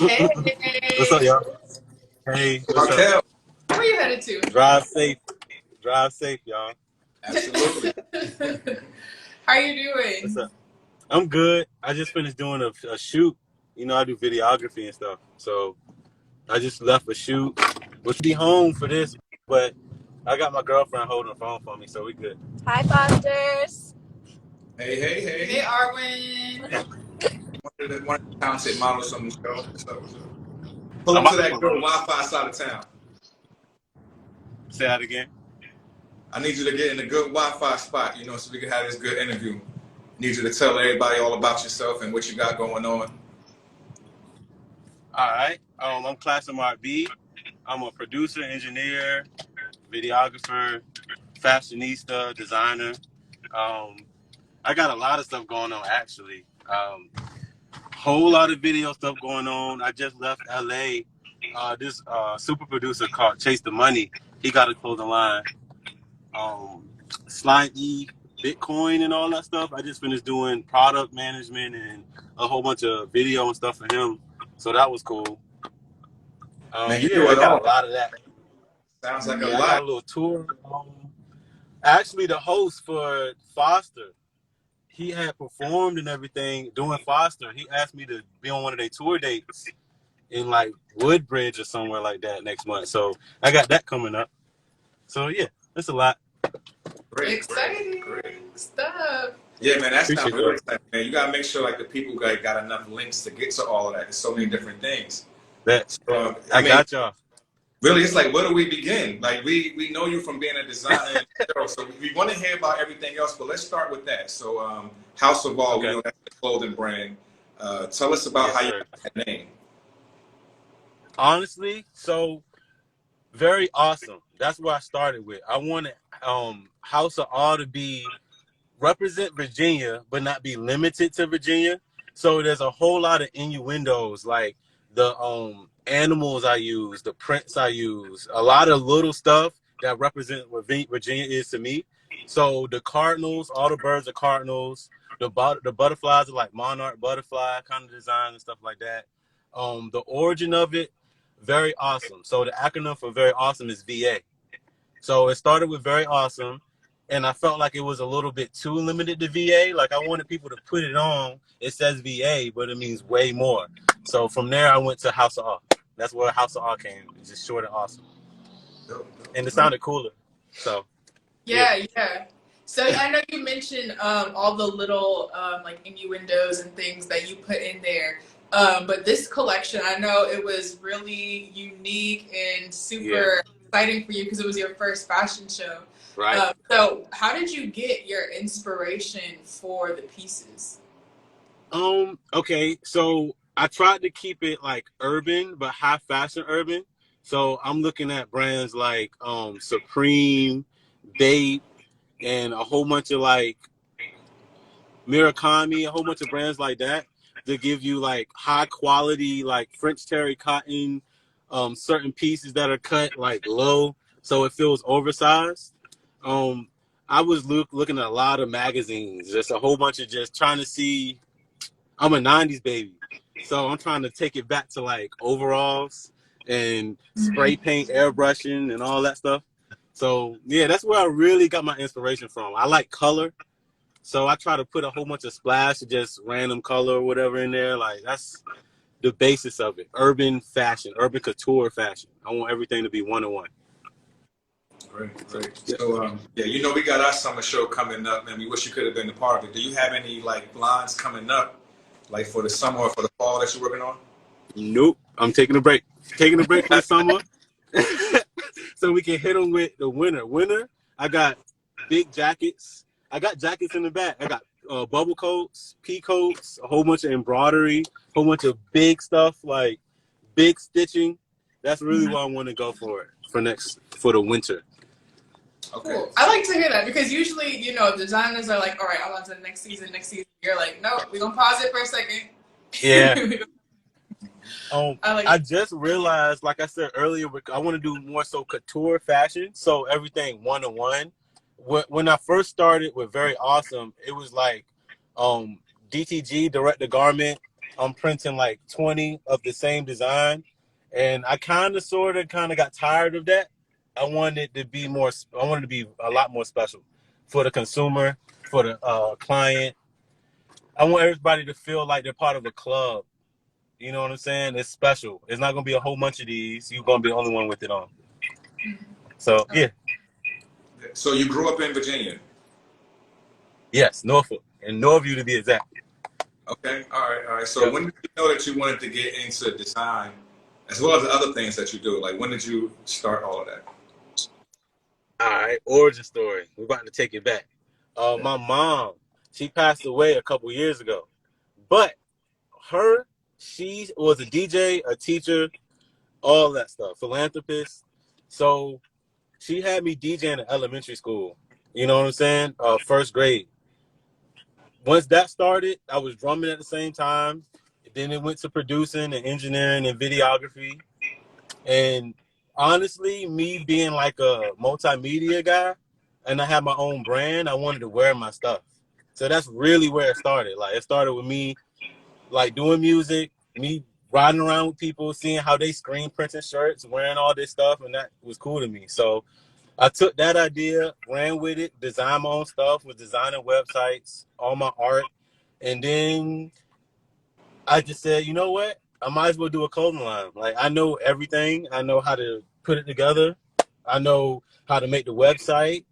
Hey, What's up, y'all? Hey, what's up? Marquel, where are you headed to? Drive safe. Drive safe, y'all. absolutely. How are you What's doing? up? I'm good. I just finished doing a shoot. You know, I do videography and stuff. So I just left a shoot. We'll be home for this, but I got my girlfriend holding the phone for me, so we good. Hi, Fosters. Hey, hey, Hey, hey. Arwen. One of the talented models on the show. So pull I'm up about to to that pull good up. Wi-Fi side of town. Say that again. I need you to get in a good Wi-Fi spot, so we can have this good interview. Need you to tell everybody all about yourself and what you got going on. All right. I'm Classicmarqb. I'm a producer, engineer, videographer, fashionista, designer. Um, I got a lot of stuff going on actually. Whole lot of video stuff going on. I just left LA. This super producer called Chase the Money. He got a clothing line. Slime E, Bitcoin and all that stuff. I just finished doing product management and a whole bunch of video and stuff for him. So that was cool. Man, you Yeah, do I it got a all. lot of that. Sounds like a Yeah, I got lot. a little tour. Actually, the host for Foster, he had performed and everything doing Foster. He asked me to be on one of their tour dates in like Woodbridge or somewhere like that next month. So I got that coming up. So yeah, that's a lot. Great, great, Exciting great. stuff. Yeah, man, that sounds Appreciate real that. exciting, man. You gotta make sure like the people got enough links to get to all of that. There's so many different things. That So I I mean, got y'all. really, it's like, where do we begin? Like, we know you from being a designer, so we want to hear about everything else, but let's start with that. So, House of All, we Okay. know that's the clothing brand. Tell us about Yes, how you sir. got that name. Honestly, so very awesome. That's where I started with. I wanted House of All to be represent Virginia, but not be limited to Virginia. So there's a whole lot of innuendos, like the animals I use, the prints I use, a lot of little stuff that represent what Virginia is to me. So the cardinals, all the birds are cardinals. The butterflies are like monarch butterfly kind of design and stuff like that. The origin of it, very awesome. So the acronym for very awesome is VA. So it started with very awesome, and I felt like it was a little bit too limited to VA. Like I wanted people to put it on. It says VA, but it means way more. So from there, I went to House of R. That's where House of R came. It's just short and awesome, and it sounded cooler. So yeah. Yeah. So I know you mentioned all the little like innuendos and things that you put in there. But this collection, I know it was really unique and Yeah. super exciting for you because it was your first fashion show. Right. So how did you get your inspiration for the pieces? Okay. So I tried to keep it like urban, but high fashion urban. So I'm looking at brands like Supreme, Bape, and a whole bunch of like Murakami, a whole bunch of brands like that to give you like high quality like French terry cotton, certain pieces that are cut like low so it feels oversized. Um, I was looking at a lot of magazines, just a whole bunch of just trying to see. I'm a '90s baby, so I'm trying to take it back to like overalls and spray paint, airbrushing, and all that stuff. So yeah, that's where I really got my inspiration from. I like color. So I try to put a whole bunch of splash of just random color or whatever in there. Like that's the basis of it. Urban fashion, urban couture fashion. I want everything to be one on one. Great, So great. yeah. So, yeah, we got our summer show coming up, and we wish you could have been a part of it. Do you have any like blinds coming up, like for the summer or for the fall that you're working on? Nope. I'm taking a break. Taking a break for the summer. So we can hit them with the winter. Winter, I got big jackets. I got jackets in the back. I got bubble coats, pea coats, a whole bunch of embroidery, a whole bunch of big stuff like big stitching. That's really what I want to go for for the winter. Okay. Cool. I like to hear that because usually, designers are like, all right, I'm on to the next season, You're like, no, we're going to pause it for a second. Yeah. I like I just realized, like I said earlier, I want to do more so couture fashion, so everything one on one. When I first started with Very Awesome, it was like DTG, Direct the Garment, I'm printing like 20 of the same design, and I kind of got tired of that. I wanted it to be more. I wanted it to be a lot more special for the consumer, for the client. I want everybody to feel like they're part of a club. You know what I'm saying? It's special. It's not gonna be a whole bunch of these. You're gonna be the only one with it on. So yeah. So you grew up in Virginia? Yes, Norfolk and Norview to be exact. Okay, all right. So when did you know that you wanted to get into design, as well as the other things that you do? Like, when did you start all of that? All right, origin story. We're about to take it back. My mom, she passed away a couple years ago, but she was a DJ, a teacher, all that stuff, philanthropist. So she had me DJing in elementary school. You know what I'm saying? First grade. Once that started, I was drumming at the same time. Then it went to producing and engineering and videography. And honestly, me being like a multimedia guy, and I had my own brand, I wanted to wear my stuff. So that's really where it started. Like, it started with me like doing music, me riding around with people, seeing how they screen printing shirts, wearing all this stuff, and that was cool to me. So I took that idea, ran with it, designed my own stuff, was designing websites, all my art, and then I just said, you know what? I might as well do a clothing line. Like, I know everything. I know how to put it together. I know how to make the website.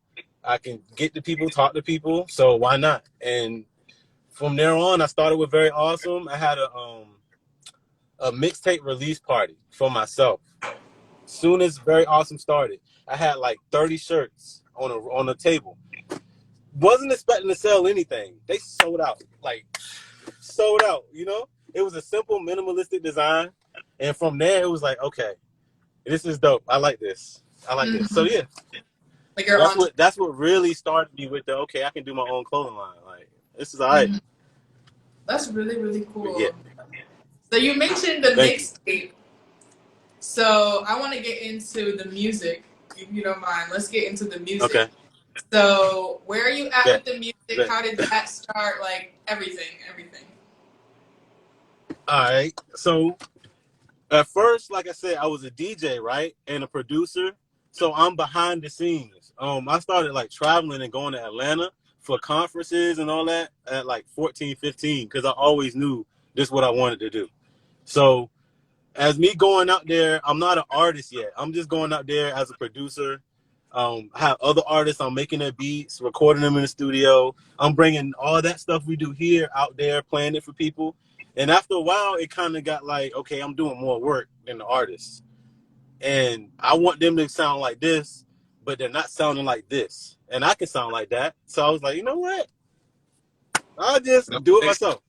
I can get to people, talk to people. So why not? And from there on, I started with Very Awesome. I had a mixtape release party for myself. Soon as Very Awesome started, I had like 30 shirts on a table. Wasn't expecting to sell anything. They sold out. Like, sold out, you know? It was a simple minimalistic design. And from there, it was like, okay, this is dope. I like this. This. So yeah. Like that's what really started me with okay, I can do my own clothing line. Like, this is all right. That's really, really cool. Yeah. So you mentioned the mixtape. So I want to get into the music, if you don't mind. Let's get into the music. Okay. So where are you at with the music? How did that start? Like, everything. All right. So at first, like I said, I was a DJ, right? And a producer. So I'm behind the scenes. I started like traveling and going to Atlanta for conferences and all that at like 14, 15, because I always knew this is what I wanted to do. So as me going out there, I'm not an artist yet. I'm just going out there as a producer. I have other artists. I'm making their beats, recording them in the studio. I'm bringing all that stuff we do here out there, playing it for people. And after a while, it kind of got like, okay, I'm doing more work than the artists. And I want them to sound like this, but they're not sounding like this. And I can sound like that. So I was like, you know what? I'll just do it myself.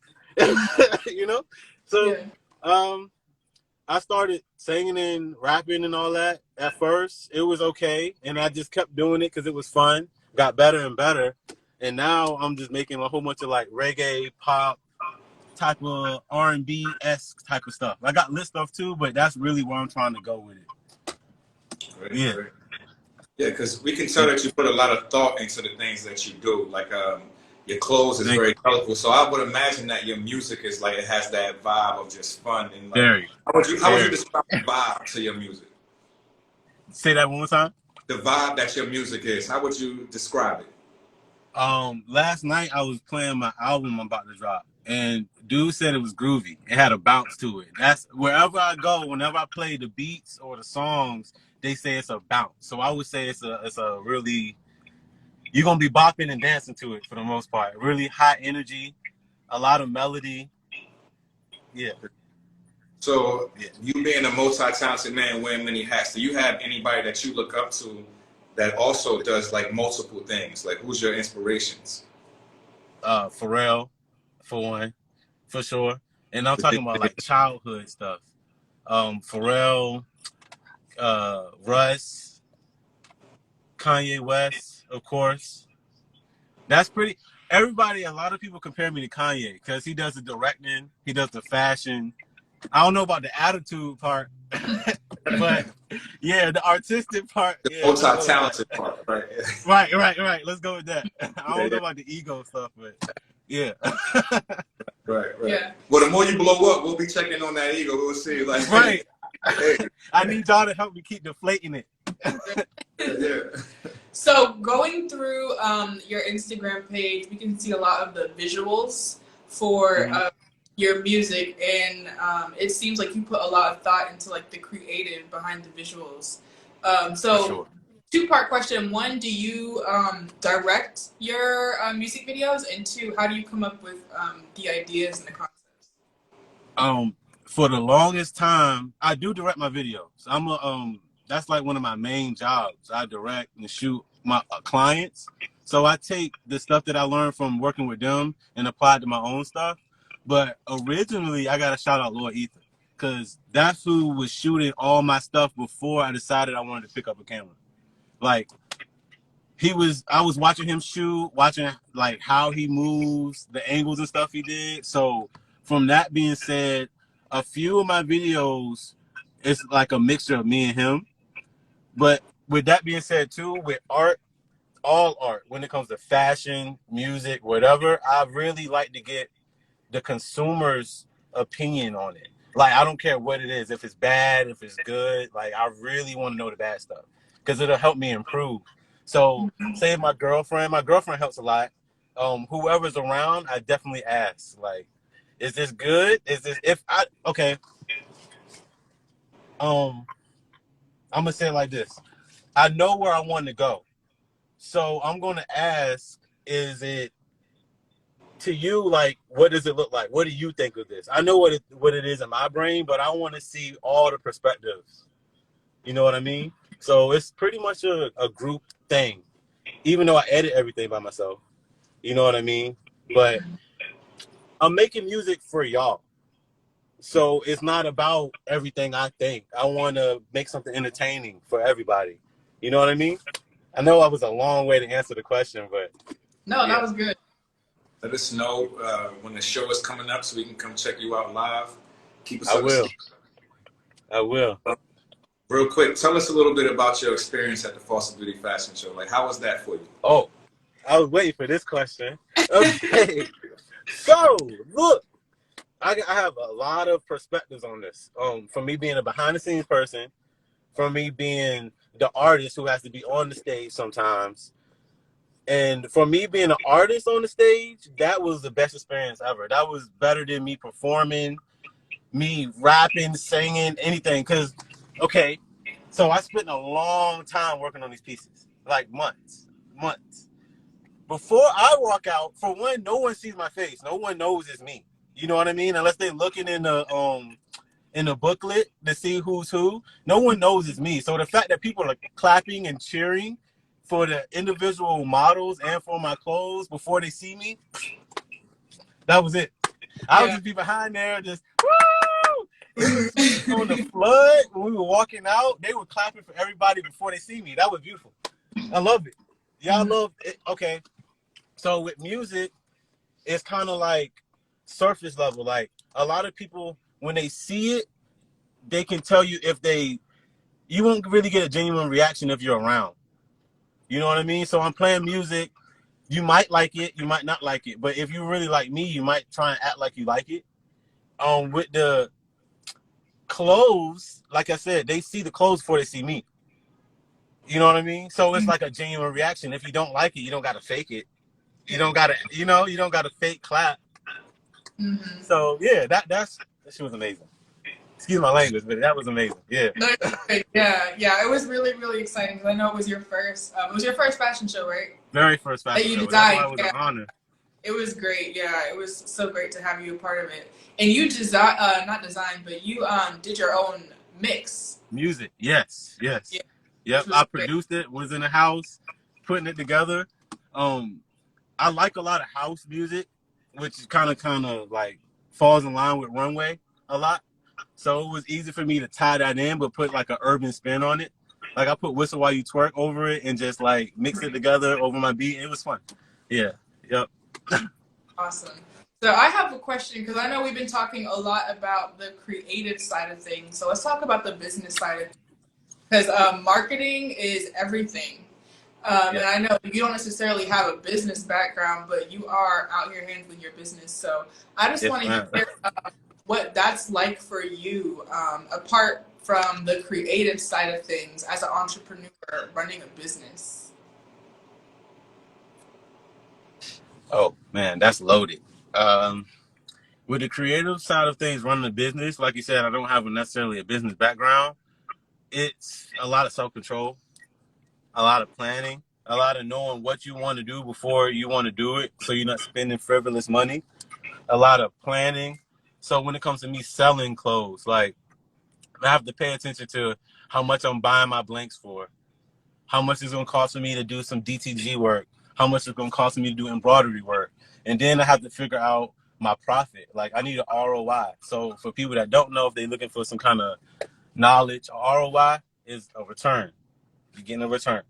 You know? So I started singing and rapping and all that. At first, it was okay. And I just kept doing it because it was fun. Got better and better. And now I'm just making a whole bunch of like reggae, pop, type of R&B-esque type of stuff. I got lit stuff too, but that's really where I'm trying to go with it. Great, yeah. Great. Yeah, because we can tell that you put a lot of thought into the things that you do. Like your clothes is very colorful. So I would imagine that your music is like, it has that vibe of just fun. And like, how would you describe the vibe to your music? Say that one more time. The vibe that your music is, how would you describe it? Last night I was playing my album I'm about to drop, and dude said it was groovy. It had a bounce to it. That's wherever I go, whenever I play the beats or the songs, they say it's a bounce. So I would say it's a really, you're gonna be bopping and dancing to it for the most part. Really high energy, a lot of melody. Yeah. So you being a multi-talented man wearing many hats, do you have anybody that you look up to that also does like multiple things? Like, who's your inspirations? Pharrell, for one, for sure. And I'm talking about like childhood stuff. Pharrell, Russ, Kanye West, of course. That's pretty. Everybody, a lot of people compare me to Kanye because he does the directing, he does the fashion. I don't know about the attitude part, but yeah, the artistic part. The multi-talented part, right? Right. Let's go with that. I don't know about the ego stuff, but yeah. Right. Yeah. Well, the more you blow up, we'll be checking on that ego. We'll see, like, Right. Hey. I need y'all to help me keep deflating it. Yeah. So going through your Instagram page, we can see a lot of the visuals for your music, and it seems like you put a lot of thought into like the creative behind the visuals. So Sure. two-part question. One, do you direct your music videos? And two, how do you come up with the ideas and the concepts? For the longest time, I do direct my videos. That's like one of my main jobs. I direct and shoot my clients. So I take the stuff that I learned from working with them and apply it to my own stuff. But originally, I got to shout out Lord Ether, because that's who was shooting all my stuff before I decided I wanted to pick up a camera. Like, I was watching him shoot, watching like how he moves, the angles and stuff he did. So from that being said, a few of my videos, it's like a mixture of me and him. But with that being said too, with art, all art, when it comes to fashion, music, whatever, I really like to get the consumer's opinion on it. Like, I don't care what it is, if it's bad, if it's good, like, I really want to know the bad stuff because it'll help me improve. So say my girlfriend helps a lot. Whoever's around, I definitely ask, like, is this good? I'm gonna say it like this. I know where I want to go. So I'm gonna ask, is it to you, like, what does it look like? What do you think of this? I know what it is in my brain, but I want to see all the perspectives. You know what I mean? So it's pretty much a group thing, even though I edit everything by myself. You know what I mean? But I'm making music for y'all. So it's not about everything I think. I want to make something entertaining for everybody. You know what I mean? I know that was a long way to answer the question, but No, that was good. Let us know when the show is coming up so we can come check you out live. Keep us I will. Real quick, tell us a little bit about your experience at the Foster Beauty Fashion Show. Like, how was that for you? Oh, I was waiting for this question. Okay. So, look, I have a lot of perspectives on this. From me being a behind-the-scenes person, from me being the artist who has to be on the stage sometimes, and for me being an artist on the stage, that was the best experience ever. That was better than me performing, me rapping, singing, anything. Because, okay, so I spent a long time working on these pieces, like months. Before I walk out, for one, no one sees my face. No one knows it's me. You know what I mean? Unless they're looking in the booklet to see who's who. No one knows it's me. So the fact that people are clapping and cheering for the individual models and for my clothes before they see me, that was it. I would just be behind there, just woo! On the flood when we were walking out, they were clapping for everybody before they see me. That was beautiful. I love it. Y'all love it. Okay. So with music, it's kind of like surface level. Like, a lot of people, when they see it, they can tell you you won't really get a genuine reaction if you're around. You know what I mean? So I'm playing music. You might like it, you might not like it. But if you really like me, you might try and act like you like it. With the clothes, like I said, they see the clothes before they see me. You know what I mean? So it's like a genuine reaction. If you don't like it, you don't got to fake it. You don't got to, you don't got to fake clap. So yeah, that shit was amazing. Excuse my language, but that was amazing. Yeah. Yeah. It was really, really exciting because I know it was your first. It was your first fashion show, right? Very first fashion that you show. designed. That's why it was an honor. It was great. Yeah, it was so great to have you a part of it. And you not designed, but you did your own mix. Music, yes. Yeah, Yep, I produced it. Was in the house, putting it together. I like a lot of house music, which kind of like falls in line with Runway a lot. So it was easy for me to tie that in, but put like an urban spin on it. Like, I put Whistle While You Twerk over it and just like mix it together over my beat. It was fun. Yeah. Yep. Awesome. So I have a question because I know we've been talking a lot about the creative side of things. So let's talk about the business side of things. Because marketing is everything. And I know you don't necessarily have a business background, but you are out here handling your business. So I just want to hear what that's like for you, apart from the creative side of things as an entrepreneur running a business. Oh man, that's loaded. With the creative side of things, running a business, like you said, I don't have necessarily a business background. It's a lot of self-control, a lot of planning, a lot of knowing what you want to do before you want to do it, so you're not spending frivolous money. A lot of planning. So when it comes to me selling clothes, like I have to pay attention to how much I'm buying my blanks for, how much it's going to cost for me to do some DTG work, how much it's going to cost me to do embroidery work. And then I have to figure out my profit. Like I need an ROI. So for people that don't know, if they're looking for some kind of knowledge, ROI is a return. You're getting a return.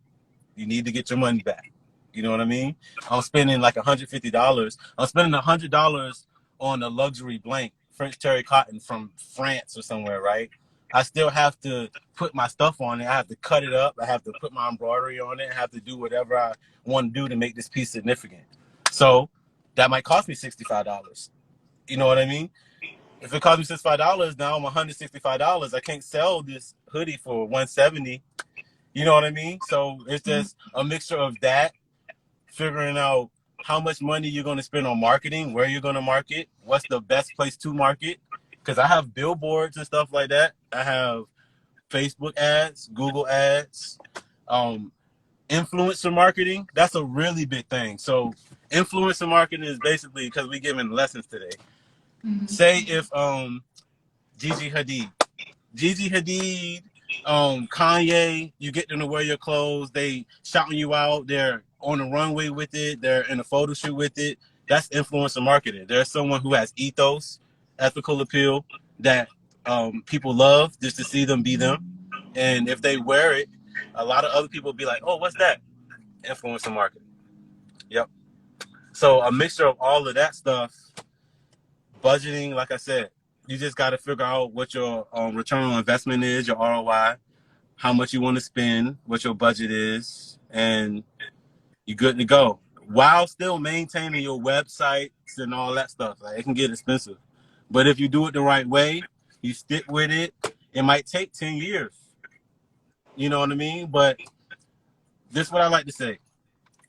You need to get your money back. You know what I mean? I'm spending like $150. I'm spending $100 on a luxury blank, French terry cotton from France or somewhere, right? I still have to put my stuff on it. I have to cut it up. I have to put my embroidery on it. I have to do whatever I want to do to make this piece significant. So that might cost me $65. You know what I mean? If it costs me $65, now I'm $165. I can't sell this hoodie for $170. You know what I mean? So it's just a mixture of that, figuring out how much money you're going to spend on marketing, where you're going to market, what's the best place to market. Because I have billboards and stuff like that. I have Facebook ads, Google ads, influencer marketing. That's a really big thing. So influencer marketing is basically, because we're giving lessons today. Say if Gigi Hadid, Kanye, you get them to wear your clothes, they shouting you out, they're on the runway with it, they're in a photo shoot with it. That's influencer marketing. There's someone who has ethos, ethical appeal that people love just to see them be them. And if they wear it, a lot of other people will be like, oh, what's that? Influencer marketing. Yep. So a mixture of all of that stuff, budgeting, like I said, you just got to figure out what your return on investment is, your ROI, how much you want to spend, what your budget is, and you're good to go. While still maintaining your websites and all that stuff. Like, it can get expensive. But if you do it the right way, you stick with it, it might take 10 years. You know what I mean? But this is what I like to say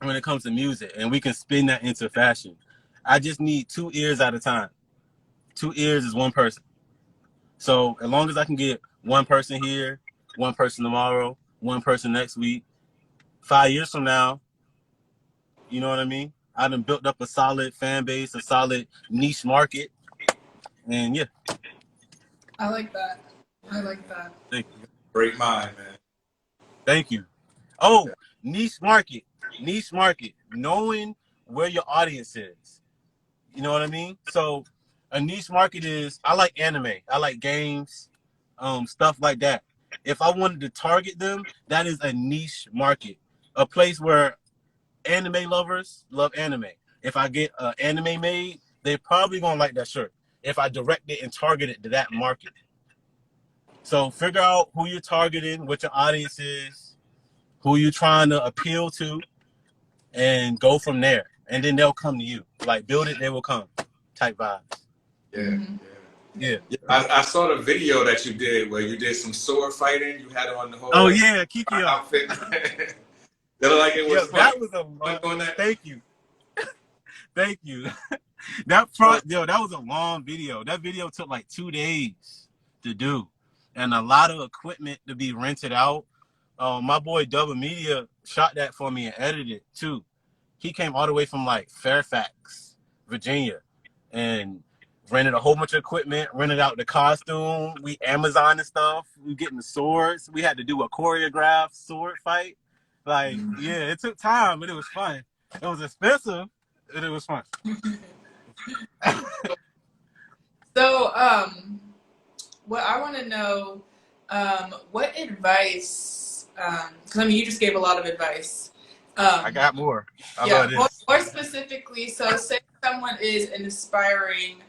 when it comes to music, and we can spin that into fashion. I just need 2 ears at a time. 2 ears is one person. So as long as I can get one person here, one person tomorrow, one person next week, 5 years from now, you know what I mean? I done built up a solid fan base, a solid niche market, and yeah. I like that. I like that. Thank you. Great mind, man. Thank you. Oh, niche market, knowing where your audience is. You know what I mean? So a niche market is, I like anime, I like games, stuff like that. If I wanted to target them, that is a niche market, a place where anime lovers love anime. If I get an anime made, they're probably gonna like that shirt if I direct it and target it to that market. So figure out who you're targeting, what your audience is, who you're trying to appeal to, and go from there. And then they'll come to you. Like, build it, they will come type vibes. Yeah. I saw the video that you did where you did some sword fighting. You had on the whole Kiki outfit. That looked like it was fun. That was a long, thank you. Thank you. That was a long video. That video took like 2 days to do, and a lot of equipment to be rented out. My boy Double Media shot that for me and edited it too. He came all the way from like Fairfax, Virginia, and rented a whole bunch of equipment, rented out the costume. We Amazon and stuff. We getting the swords. We had to do a choreographed sword fight. Like, yeah, it took time, but it was fun. It was expensive, but it was fun. So, what I want to know, what advice, because I mean, you just gave a lot of advice. I got more. More specifically, so say someone is an aspiring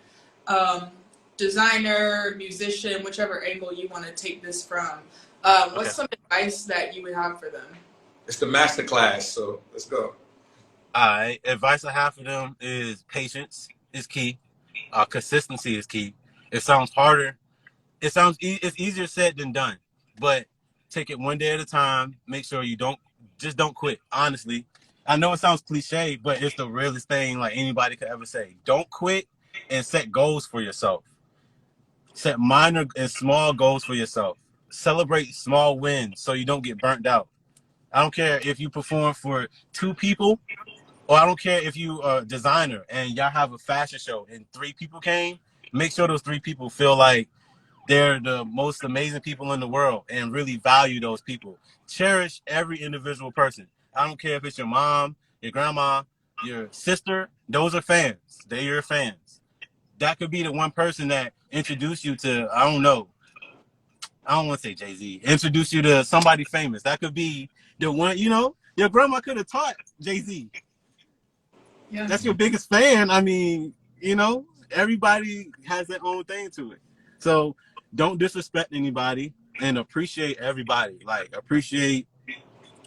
designer, musician, whichever angle you want to take this from. What's some advice that you would have for them? It's the master class, so let's go. All right. Advice I have for them is patience is key. Consistency is key. It sounds harder. It's easier said than done, but take it one day at a time. Make sure you don't quit. Honestly, I know it sounds cliche, but it's the realest thing like anybody could ever say. Don't quit and set goals for yourself. Set minor and small goals for yourself. Celebrate small wins so you don't get burnt out. I don't care if you perform for 2 people, or I don't care if you are a designer and y'all have a fashion show and 3 people came. Make sure those 3 people feel like they're the most amazing people in the world and really value those people. Cherish every individual person. I don't care if it's your mom, your grandma, your sister. Those are fans. They're your fans. That could be the one person that introduced you to, I don't know. I don't want to say Jay-Z. Introduce you to somebody famous. That could be the one, your grandma could have taught Jay-Z. Yeah. That's your biggest fan. I mean, everybody has their own thing to it. So don't disrespect anybody and appreciate everybody. Like,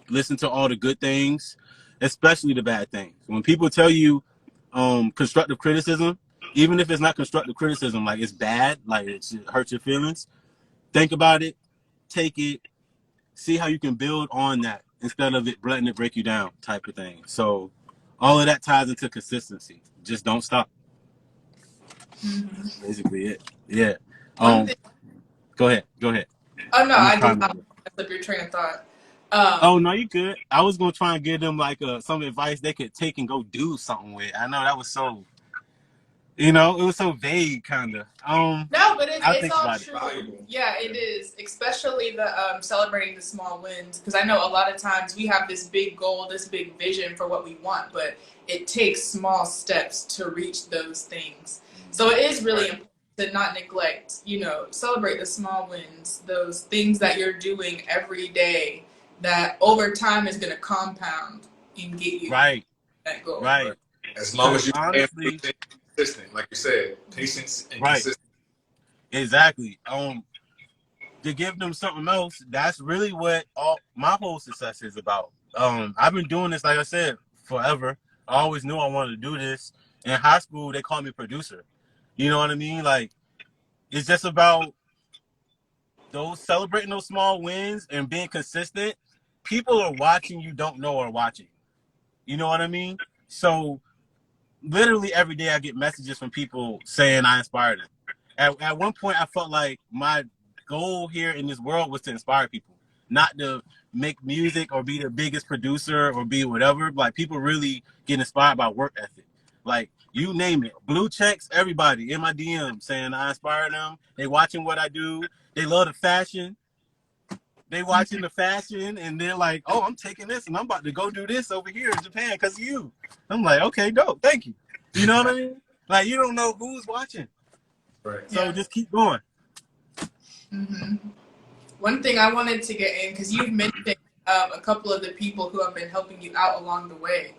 listen to all the good things, especially the bad things. When people tell you constructive criticism, even if it's not constructive criticism, like it's bad, like it hurts your feelings, think about it, take it, see how you can build on that instead of it letting it break you down type of thing. So all of that ties into consistency. Just don't stop. Mm-hmm. Basically it. Yeah. Go ahead. Oh no, I did not slip your train of thought. Oh no, you good. I was gonna try and give them like some advice they could take and go do something with. I know that was so, it was so vague, kind of. No, but it's all true. Yeah, it is, especially the celebrating the small wins, because I know a lot of times we have this big goal, this big vision for what we want, but it takes small steps to reach those things. So it is really important to not neglect, celebrate the small wins, those things that you're doing every day that over time is going to compound and get you that goal. Right. As long as you honestly consistent, like you said, patience and consistency. Exactly. To give them something else, that's really what my whole success is about. I've been doing this, like I said, forever. I always knew I wanted to do this. In high school, they called me producer. You know what I mean? Like, it's just about celebrating those small wins and being consistent. People are watching you don't know are watching. You know what I mean? So literally every day I get messages from people saying I inspired them. At one point, I felt like my goal here in this world was to inspire people, not to make music or be the biggest producer or be whatever. Like, people really get inspired by work ethic. Like, you name it. Blue checks, everybody in my DM saying I inspire them. They watching what I do. They love the fashion. They watching the fashion and they're like, oh, I'm taking this and I'm about to go do this over here in Japan because of you. I'm like, okay, dope. Thank you. You know what I mean? Like, you don't know who's watching. Right. So just keep going. Mm-hmm. One thing I wanted to get in, because you've mentioned a couple of the people who have been helping you out along the way.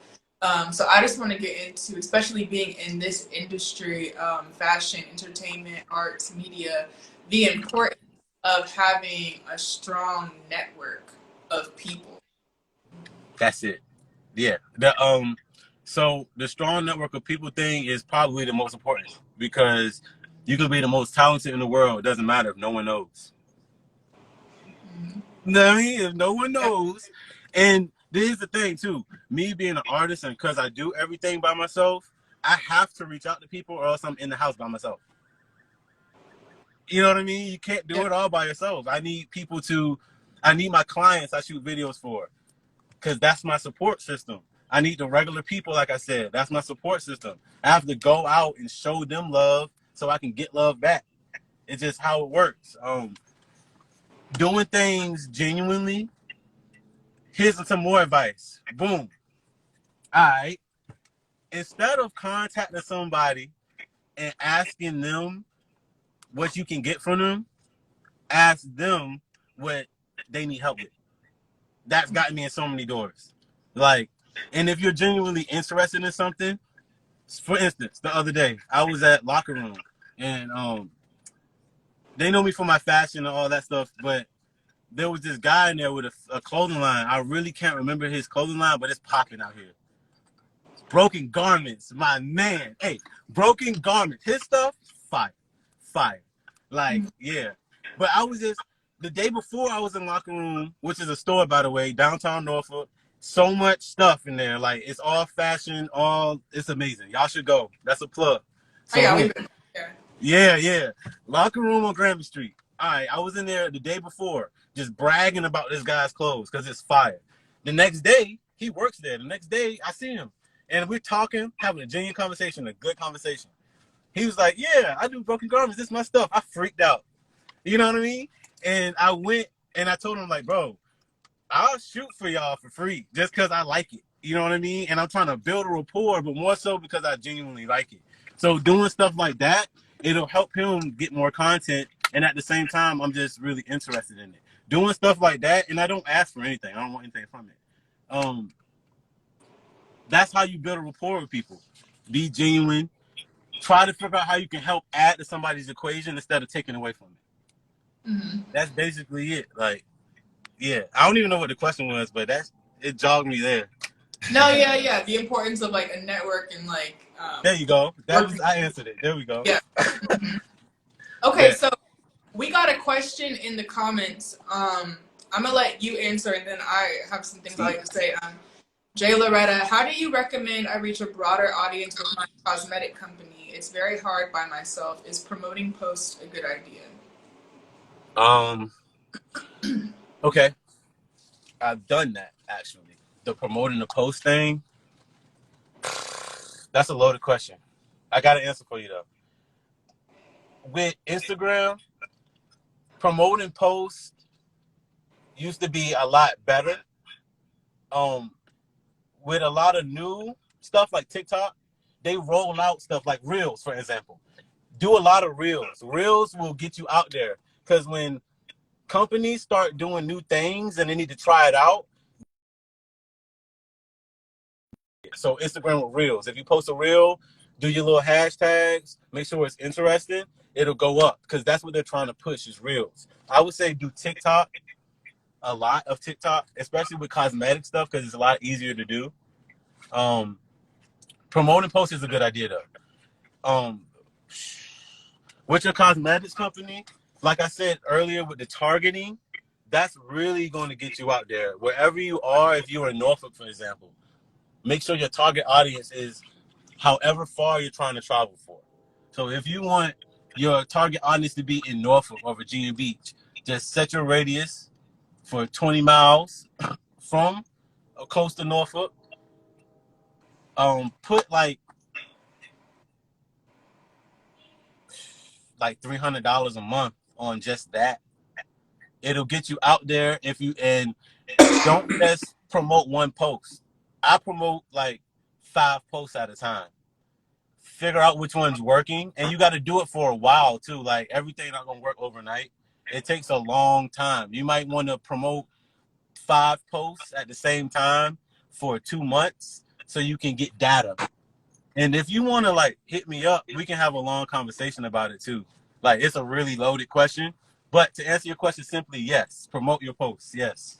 So I just want to get into, especially being in this industry, fashion, entertainment, arts, media, the importance of having a strong network of people. That's it. Yeah. So the strong network of people thing is probably the most important, because you could be the most talented in the world. It doesn't matter if no one knows. Mm-hmm. You know what I mean? If no one knows. And here's the thing too, me being an artist, and because I do everything by myself, I have to reach out to people or else I'm in the house by myself. You know what I mean? You can't do it all by yourself. I need my clients I shoot videos for, because that's my support system. I need the regular people, like I said. That's my support system. I have to go out and show them love so I can get love back. It's just how it works. Doing things genuinely. Here's some more advice. Boom. All right. Instead of contacting somebody and asking them what you can get from them, ask them what they need help with. That's gotten me in so many doors. Like, and if you're genuinely interested in something, for instance, the other day I was at Locker Room, and they know me for my fashion and all that stuff, but there was this guy in there with a clothing line. I really can't remember his clothing line, but it's popping out here. Broken Garments, my man. Hey, Broken Garments. His stuff, fire. Fire. Like, yeah. But I was just, the day before I was in Locker Room, which is a store, by the way, downtown Norfolk. So much stuff in there. Like, it's all fashion, it's amazing. Y'all should go. That's a plug. So, oh, yeah, we've been there. Yeah. Locker Room on Granby Street. All right, I was in there the day before, just bragging about this guy's clothes because it's fire. The next day, he works there. The next day, I see him. And we're talking, having a genuine conversation, a good conversation. He was like, yeah, I do Broken Garments. This is my stuff. I freaked out. You know what I mean? And I went and I told him, like, bro, I'll shoot for y'all for free just because I like it. You know what I mean? And I'm trying to build a rapport, but more so because I genuinely like it. So doing stuff like that, it'll help him get more content. And at the same time, I'm just really interested in it. Doing stuff like that, and I don't ask for anything. I don't want anything from it. That's how you build a rapport with people. Be genuine. Try to figure out how you can help add to somebody's equation instead of taking away from it. Mm-hmm. That's basically it. Like, yeah. I don't even know what the question was, but it jogged me there. No, yeah. The importance of like a network and like. There you go. I answered it. There we go. Yeah. Okay, yeah. So we got a question in the comments. I'm gonna let you answer, and then I have some things I'd like to say. Jay Loretta, how do you recommend I reach a broader audience with my cosmetic company? It's very hard by myself. Is promoting posts a good idea? Okay. I've done that, actually. The promoting the post thing, that's a loaded question. I got an answer for you, though. With Instagram, promoting posts used to be a lot better. With a lot of new stuff like TikTok, they roll out stuff like Reels, for example. Do a lot of Reels. Reels will get you out there because when companies start doing new things and they need to try it out, so Instagram with Reels. If you post a Reel, do your little hashtags, make sure it's interesting, it'll go up because that's what they're trying to push is Reels. I would say do TikTok, a lot of TikTok, especially with cosmetic stuff because it's a lot easier to do. Promoting posts is a good idea though. With your cosmetics company, like I said earlier with the targeting, that's really going to get you out there. Wherever you are, if you're in Norfolk, for example, make sure your target audience is however far you're trying to travel for. So if you want your target audience to be in Norfolk or Virginia Beach, just set your radius for 20 miles from coast of Norfolk. Put like $300 a month on just that. It'll get you out there and don't just promote one post. I promote like 5 posts at a time. Figure out which one's working, and you got to do it for a while too. Like everything not gonna work overnight. It takes a long time. You might want to promote 5 posts at the same time for 2 months so you can get data. And if you want to like hit me up, we can have a long conversation about it too. Like it's a really loaded question, but to answer your question simply, yes, promote your posts. Yes,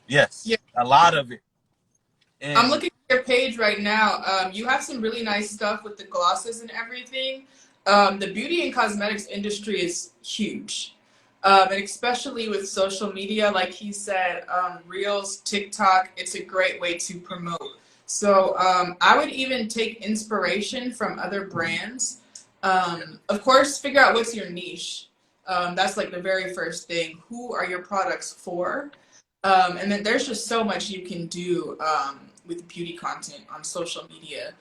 yeah. A lot of it. And I'm looking at your page right now. You have some really nice stuff with the glosses and everything. The beauty and cosmetics industry is huge. And especially with social media, like he said, Reels, TikTok, it's a great way to promote. So I would even take inspiration from other brands. Of course, figure out what's your niche. That's like the very first thing. Who are your products for? And then there's just so much you can do with beauty content on social media.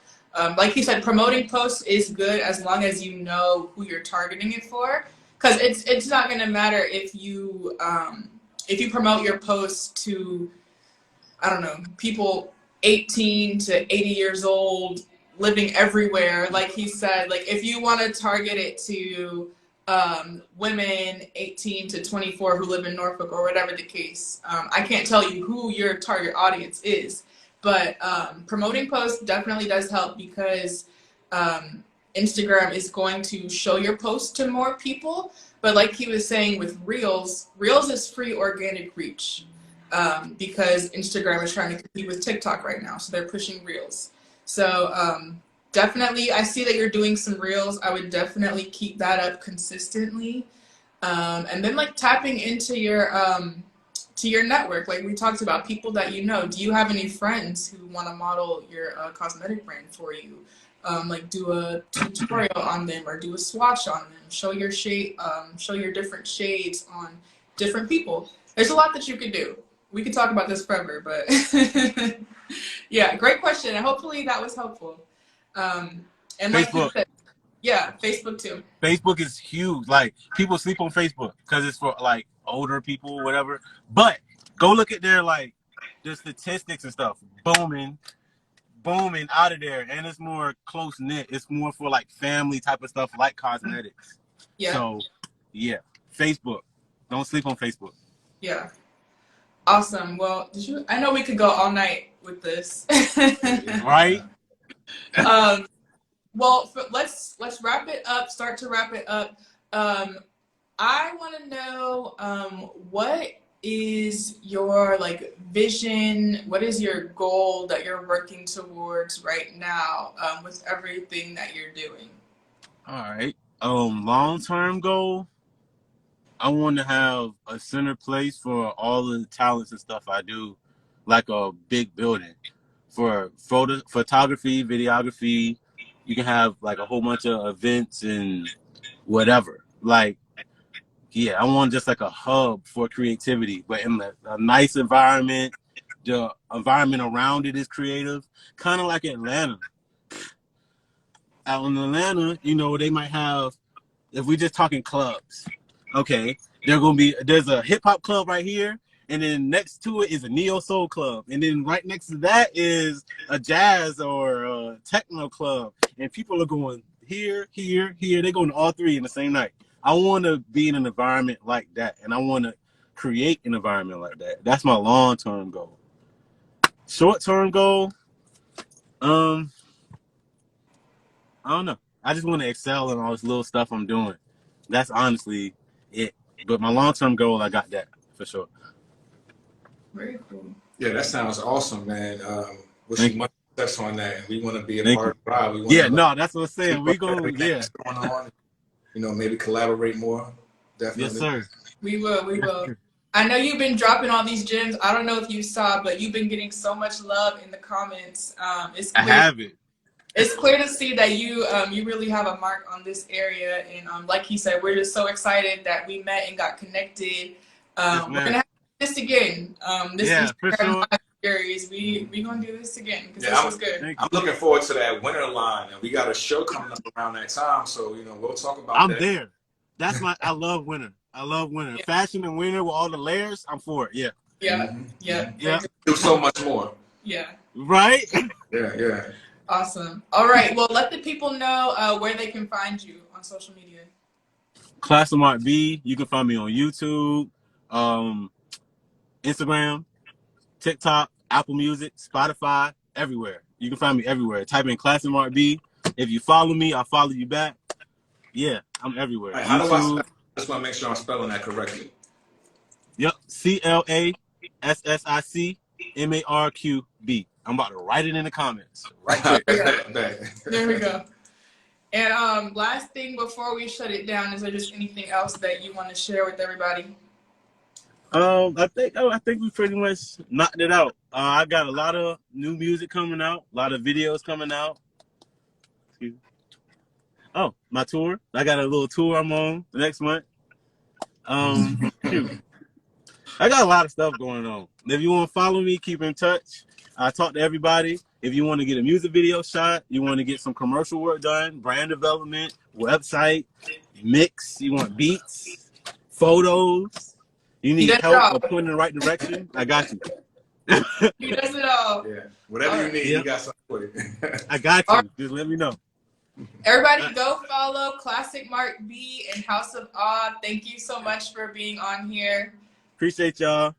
Like he said, promoting posts is good as long as you know who you're targeting it for. Because it's not going to matter if you promote your posts to, I don't know, people 18 to 80 years old living everywhere. Like he said, like if you want to target it to women 18 to 24 who live in Norfolk or whatever the case. I can't tell you who your target audience is, but promoting posts definitely does help because Instagram is going to show your post to more people. But like he was saying with Reels is free organic reach because Instagram is trying to compete with TikTok right now. So they're pushing Reels. So definitely, I see that you're doing some Reels. I would definitely keep that up consistently. And then like tapping into your network, like we talked about, people that you know. Do you have any friends who want to model your cosmetic brand for you? Like do a tutorial on them or do a swatch on them. Show your shade, show your different shades on different people. There's a lot that you could do. We could talk about this forever, but yeah, great question. And hopefully that was helpful. And like Facebook. you said, yeah, Facebook too. Facebook is huge. Like people sleep on Facebook because it's for like older people, whatever. But go look at their like the statistics and stuff. Booming out of there, and it's more close knit. It's more for like family type of stuff, like cosmetics. Yeah. So, yeah, Facebook. Don't sleep on Facebook. Yeah. Awesome. Well, I know we could go all night with this. Right? Well, let's wrap it up. Start to wrap it up. I want to know what is your like vision? What is your goal that you're working towards right now with everything that you're doing? All right. Long-term goal, I want to have a center place for all of the talents and stuff I do, like a big building for photography, videography. You can have like a whole bunch of events and whatever. Like, yeah, I want just like a hub for creativity, but in a nice environment. The environment around it is creative, kind of like Atlanta. Out in Atlanta, you know, they might have, if we're just talking clubs, okay, there's a hip hop club right here, and then next to it is a neo soul club, and then right next to that is a jazz or a techno club, and people are going here. They're going to all three in the same night. I want to be in an environment like that, and I want to create an environment like that. That's my long-term goal. Short-term goal, I don't know. I just want to excel in all this little stuff I'm doing. That's honestly it. But my long-term goal, I got that for sure. Very cool. Yeah, that sounds awesome, man. Wish you much success on that. We want to be a Thank part of the ride. We want Yeah, to no, that's what I'm saying. We go, yeah. what's going on. You know, maybe collaborate more. Definitely. Yes, sir. We will. I know you've been dropping all these gems. I don't know if you saw, but you've been getting so much love in the comments. It's clear, I have it. It's clear to see that you really have a mark on this area. And like he said, we're just so excited that we met and got connected. We're going to have this again. This Instagram series, we going to do this again because this was good. I'm looking forward to that winter line. And we got a show coming up around that time. So, you know, we'll talk about that. I'm there. That's I love winter. I love winter. Yeah. Fashion in winter with all the layers, I'm for it. Yeah. Yeah. Mm-hmm. Yeah. Do so much more. Yeah. Right? Yeah. Awesome. All right. Well, let the people know where they can find you on social media. Classicmarqb. You can find me on YouTube, Instagram, TikTok, Apple Music, Spotify, everywhere. You can find me everywhere. Type in Classicmarqb. If you follow me, I'll follow you back. Yeah, I'm everywhere. Right, how do I spell? I just want to make sure I'm spelling that correctly. Yep. CLASSICMARQB. I'm about to write it in the comments. Right there. There we go. And last thing before we shut it down, is there just anything else that you want to share with everybody? I think we pretty much knocked it out. I got a lot of new music coming out, a lot of videos coming out. Oh, my tour. I got a little tour I'm on next month. I got a lot of stuff going on. If you want to follow me, keep in touch. I talk to everybody. If you want to get a music video shot, you want to get some commercial work done, brand development, website, mix, you want beats, photos, you need help or put in the right direction, I got you. He does it all. Yeah. Whatever you need, you got something for you. I got you. Just let me know. Everybody go follow Classicmarqb and House of Awe. Thank you so much for being on here. Appreciate y'all.